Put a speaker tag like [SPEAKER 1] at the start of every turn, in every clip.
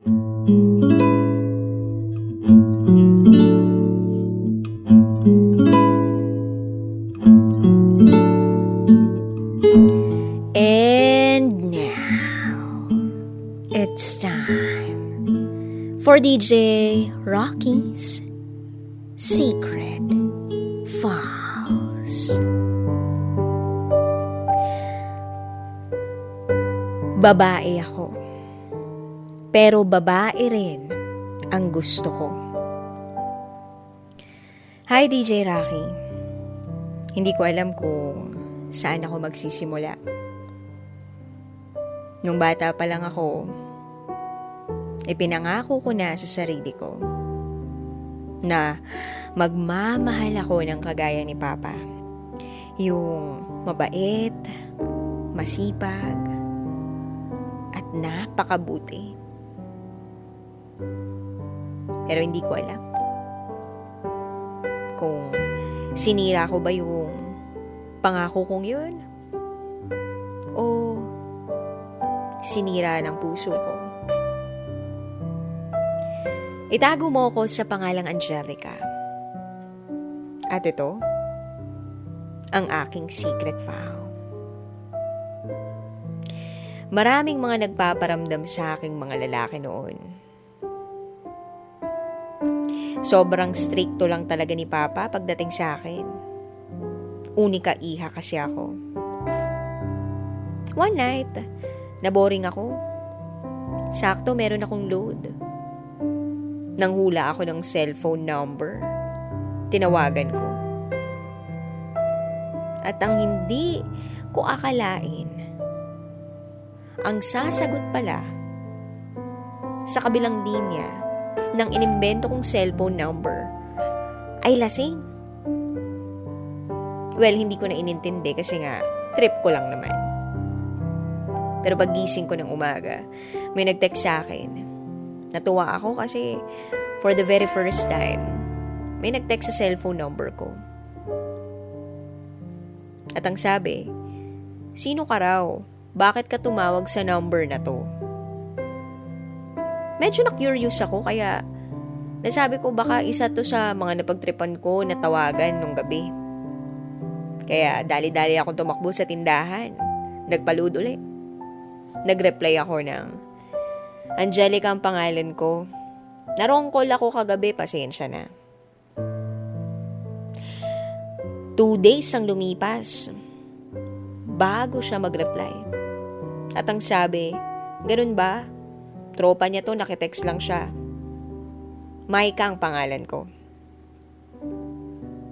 [SPEAKER 1] And now, it's time for DJ Rocky's Secret Files. Babae ako, pero babae rin ang gusto ko. Hi DJ Rocky. Hindi ko alam kung saan ako magsisimula. Nung bata pa lang ako, ipinangako ko na sa sarili ko na magmamahal ako ng kagaya ni Papa. Yung mabait, masipag, at napakabuti. Pero hindi ko alam kung sinira ko ba yung pangako kong yun o sinira ng puso ko. Itago mo ko sa pangalang Angelica. At ito, ang aking secret file. Maraming mga nagpaparamdam sa aking mga lalaki noon. Sobrang stricto lang talaga ni Papa pagdating sa akin. Unika iha kasi ako. One night, naboring ako. Sakto meron akong load. Nanghula ako ng cellphone number. Tinawagan ko. At ang hindi ko akalain, ang sasagot pala sa kabilang linya ng inimbento kong cellphone number ay lasing. Well, hindi ko na inintindi kasi nga trip ko lang naman. Pero paggising ko ng umaga, may nag-text sa akin. Natuwa ako kasi for the very first time, may nag-text sa cellphone number ko. At ang sabi, sino ka raw? Bakit ka tumawag sa number na to? Medyo na-curious ako kaya nasabi ko baka isa to sa mga napagtripan ko na tawagan nung gabi. Kaya dali-dali akong tumakbo sa tindahan. Nagpaload ulit. Nag-reply ako ng, Angelica ang pangalan ko. Na-wrong call ako kagabi, pasensya na. 2 days ang lumipas bago siya mag-reply. At ang sabi, ganun ba? Tropa niya to, nakitext lang siya. Maika ang pangalan ko.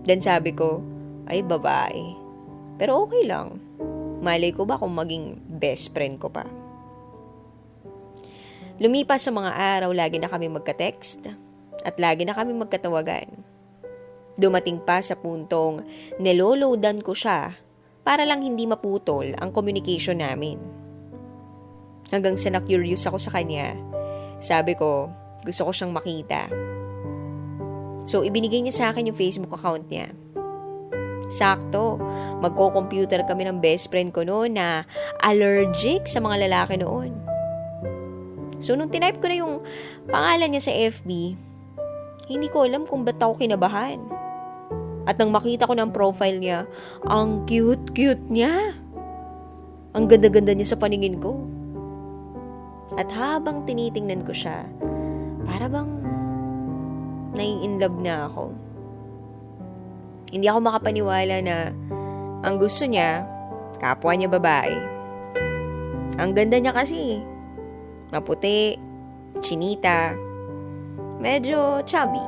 [SPEAKER 1] Then sabi ko, ay babae. Pero okay lang. Malay ko ba kung maging best friend ko pa? Lumipas sa mga araw, lagi na kami magka-text at lagi na kami magkatawagan. Dumating pa sa puntong niloloadan ko siya para lang hindi maputol ang communication namin. Hanggang sa na-curious ako sa kanya, sabi ko, gusto ko siyang makita. So, ibinigay niya sa akin yung Facebook account niya. Sakto, magko-computer kami ng best friend ko noon na allergic sa mga lalaki noon. So, nung tinype ko na yung pangalan niya sa FB, hindi ko alam kung ba't ako kinabahan. At nang makita ko ng profile niya, ang cute-cute niya. Ang ganda-ganda niya sa paningin ko. At habang tinitingnan ko siya, para bang nai-inlove na ako. Hindi ako makapaniwala na ang gusto niya, kapwa niya babae. Ang ganda niya kasi. Maputi, chinita, medyo chubby.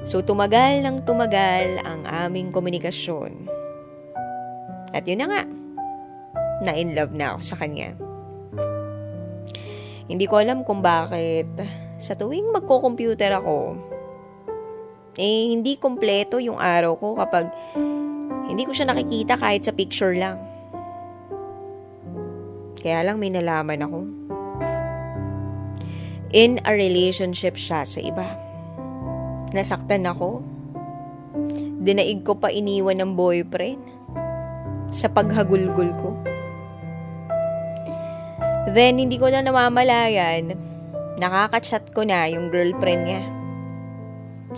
[SPEAKER 1] So tumagal ng tumagal ang aming komunikasyon. At yun na nga, na-in-love na ako sa kanya. Hindi ko alam kung bakit sa tuwing magko-computer ako, hindi kompleto yung araw ko kapag hindi ko siya nakikita kahit sa picture lang. Kaya lang may nalaman ako. In a relationship siya sa iba. Nasaktan ako. Dinaig ko pa iniwan ng boyfriend sa paghagulgol ko. Then, hindi ko na namamalayan, nakaka-chat ko na yung girlfriend niya.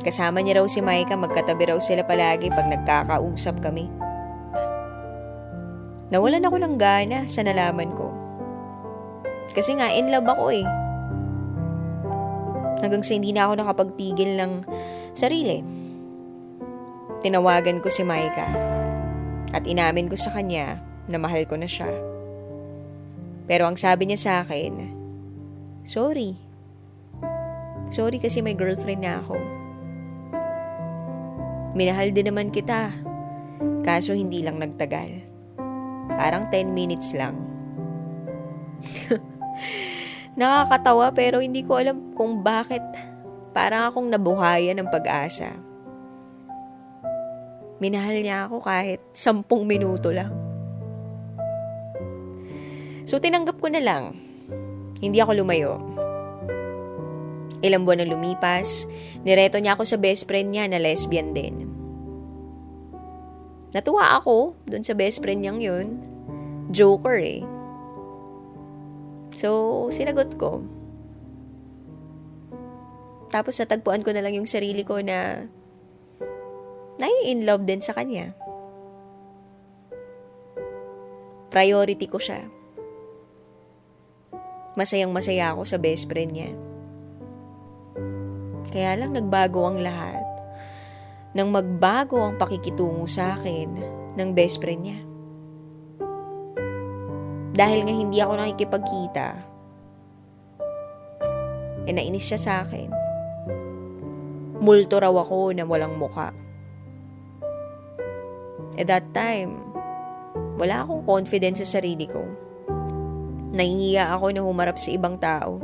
[SPEAKER 1] Kasama niya raw si Micah, magkatabi raw sila palagi pag nagkakausap kami. Nawalan ako ng gana sa nalaman ko. Kasi nga, in love ako eh. Hanggang sa hindi na ako nakapagpigil ng sarili. Tinawagan ko si Micah at inamin ko sa kanya na mahal ko na siya. Pero ang sabi niya sa akin, sorry. Sorry kasi may girlfriend na ako. Minahal din naman kita, kaso hindi lang nagtagal. Parang 10 minutes lang. Nakakatawa pero hindi ko alam kung bakit parang akong nabuhayan ng pag-asa. Minahal niya ako kahit 10 minuto lang. So tinanggap ko na lang. Hindi ako lumayo. Ilang buwan na lumipas, nireto niya ako sa best friend niya na lesbian din. Natuwa ako dun sa best friend niyang yun. Joker eh. So, sinagot ko. Tapos natagpuan ko na lang yung sarili ko na nai-in love din sa kanya. Priority ko siya. Masayang masaya ako sa best friend niya. Kaya lang nagbago ang lahat. Nang magbago ang pakikitungo sa akin ng best friend niya. Dahil nga hindi ako nakikipagkita, nainis siya sa akin. Multo raw ako na walang muka. At that time, wala akong confidence sa sarili ko. Nahihiya ako na humarap sa ibang tao.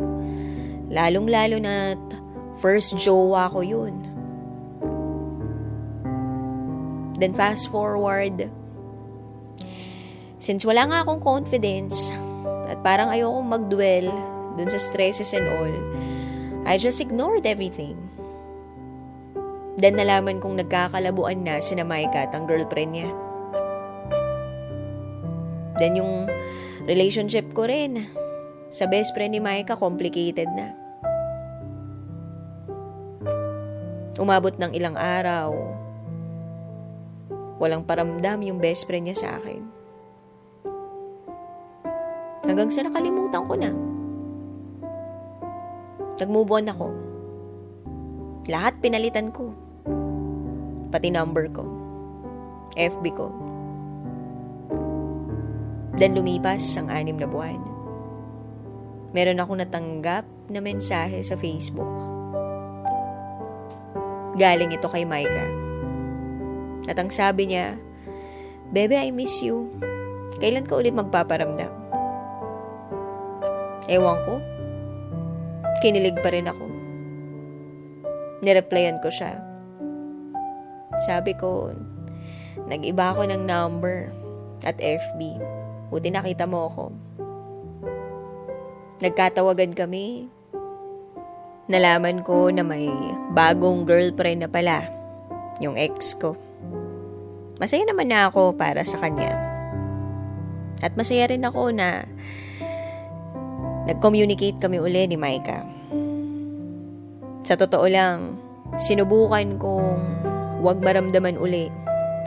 [SPEAKER 1] Lalong-lalo na first jowa ko yun. Then fast forward, since wala nga akong confidence at parang ayokong mag-dwell dun sa stresses and all, I just ignored everything. Then nalaman kong nagkakalabuan na sina Micah at ang girlfriend niya. Then yung relationship ko rin sa best friend ni Micah complicated na. Umabot ng ilang araw, walang paramdam yung best friend niya sa akin. Hanggang sa nakalimutan ko na. Nag-move on ako. Lahat pinalitan ko. Pati number ko. FB ko. Then lumipas ang 6 na buwan. Meron akong natanggap na mensahe sa Facebook. Galing ito kay Micah. At ang sabi niya, "Bebe, I miss you. Kailan ka ulit magpaparamdam?" Ewan ko. Kinilig pa rin ako. Nireplyan ko siya. Sabi ko, nag-iba ako ng number at FB. Buti nakita mo ako. Nagkatawagan kami. Nalaman ko na may bagong girlfriend na pala, yung ex ko. Masaya naman na ako para sa kanya. At masaya rin ako na nag-communicate kami uli ni Micah. Sa totoo lang, sinubukan kong huwag maramdaman uli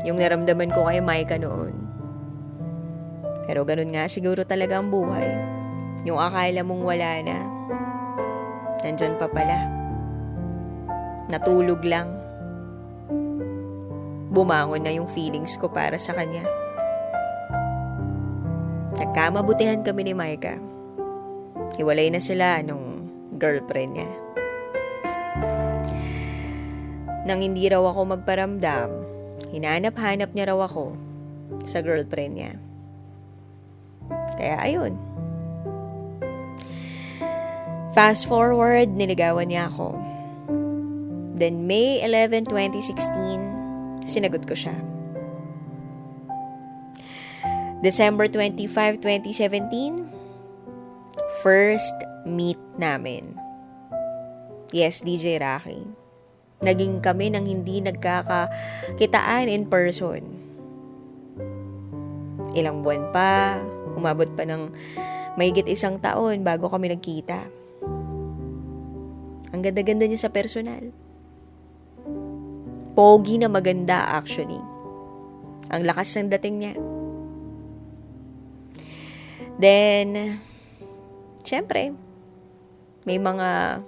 [SPEAKER 1] yung naramdaman ko kay Micah noon. Pero ganun nga siguro talaga ang buhay. Yung akala mong wala na, nandyan pa pala. Natulog lang. Bumangon na yung feelings ko para sa kanya. Nagkamabutihan kami ni Micah. Hiwalay na sila nung girlfriend niya. Nang hindi raw ako magparamdam, hinanap-hanap niya raw ako sa girlfriend niya. Kaya ayun. Fast forward, niligawan niya ako. Then May 11, 2016, sinagot ko siya. December 25, 2017, first meet namin. Yes, DJ Rocky. Naging kami nang hindi nagkakakitaan in person. Ilang buwan pa, umabot pa ng Mahigit 1 taon bago kami nagkita. Ang ganda-ganda niya sa personal. Pogi na maganda actually. Ang lakas ng dating niya. Then, syempre, may mga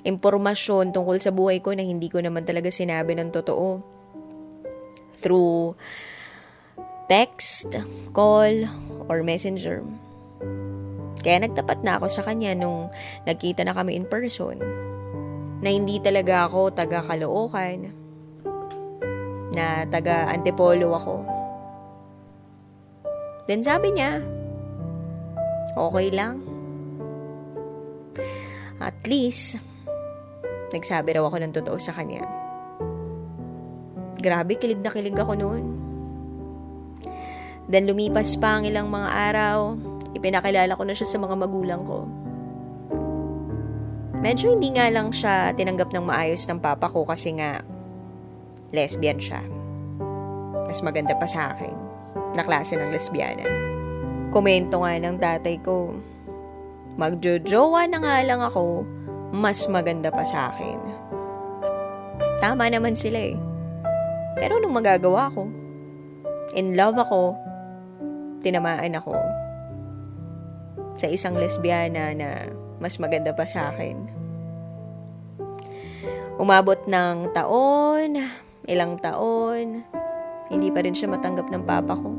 [SPEAKER 1] impormasyon tungkol sa buhay ko na hindi ko naman talaga sinabi ng totoo. Through text, call, or messenger. Kaya nagtapat na ako sa kanya nung nagkita na kami in person. Na hindi talaga ako taga-Caloocan. Na taga-Antipolo ako. Then sabi niya, okay lang. At least, nagsabi raw ako ng totoo sa kanya. Grabe, kilig na kilig ako noon. Then lumipas pa ang ilang mga araw, ipinakilala ko na siya sa mga magulang ko. Medyo hindi nga lang siya tinanggap ng maayos ng papa ko kasi nga lesbian siya. Mas maganda pa sa akin na klase ng lesbiana. Komento nga ng tatay ko, magjojowa na nga lang ako, mas maganda pa sa akin. Tama naman sila eh. Pero anong magagawa ko? In love ako, tinamaan ako sa isang lesbiana na mas maganda pa sa akin. Umabot ng taon, ilang taon, hindi pa rin siya matanggap ng papa ko.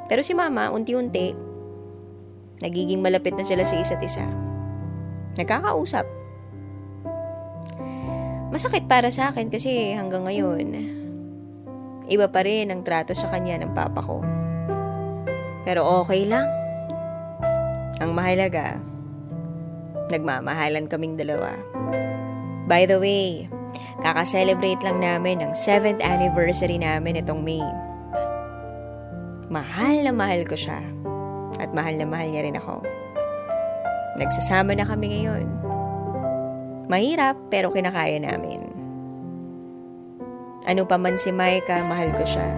[SPEAKER 1] Pero si mama, unti-unti, nagiging malapit na sila sa isa't isa. Nagkakausap. Masakit para sa akin kasi hanggang ngayon, iba pa rin ang trato sa kanya ng papa ko. Pero okay lang. Ang mahalaga, nagmamahalan kaming dalawa. By the way, kaka-celebrate lang namin ang 7th anniversary namin itong May. Mahal na mahal ko siya. At mahal na mahal niya rin ako. Nagsasama na kami ngayon. Mahirap pero kinakaya namin. Ano pa man si Maika, mahal ko siya.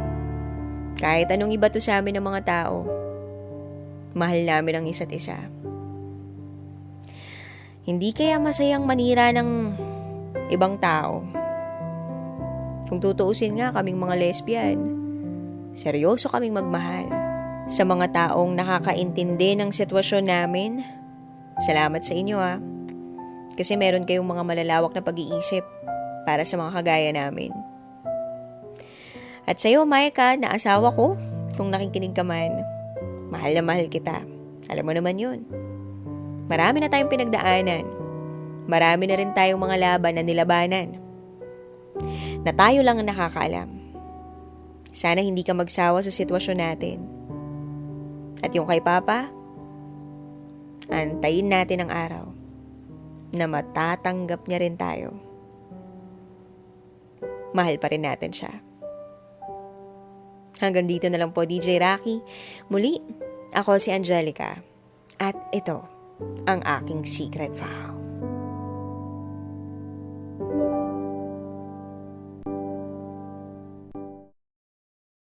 [SPEAKER 1] Kahit anong iba to sa amin ng mga tao, mahal namin ang isa't isa. Hindi kaya masayang manira ng ibang tao. Kung tutuusin nga kaming mga lesbian, seryoso kaming magmahal. Sa mga taong nakakaintindi ng sitwasyon namin, salamat sa inyo Kasi meron kayong mga malalawak na pag-iisip para sa mga kagaya namin. At sa'yo, Maika, na asawa ko, kung nakikinig ka man, mahal na mahal kita. Alam mo naman yun. Marami na tayong pinagdaanan. Marami na rin tayong mga laban na nilabanan. Na tayo lang ang nakakaalam. Sana hindi ka magsawa sa sitwasyon natin. At yung kay Papa, antayin natin ang araw na matatanggap niya rin tayo. Mahal pa rin natin siya. Hanggang dito na lang po, DJ Rocky. Muli, ako si Angelica. At ito ang aking secret vow.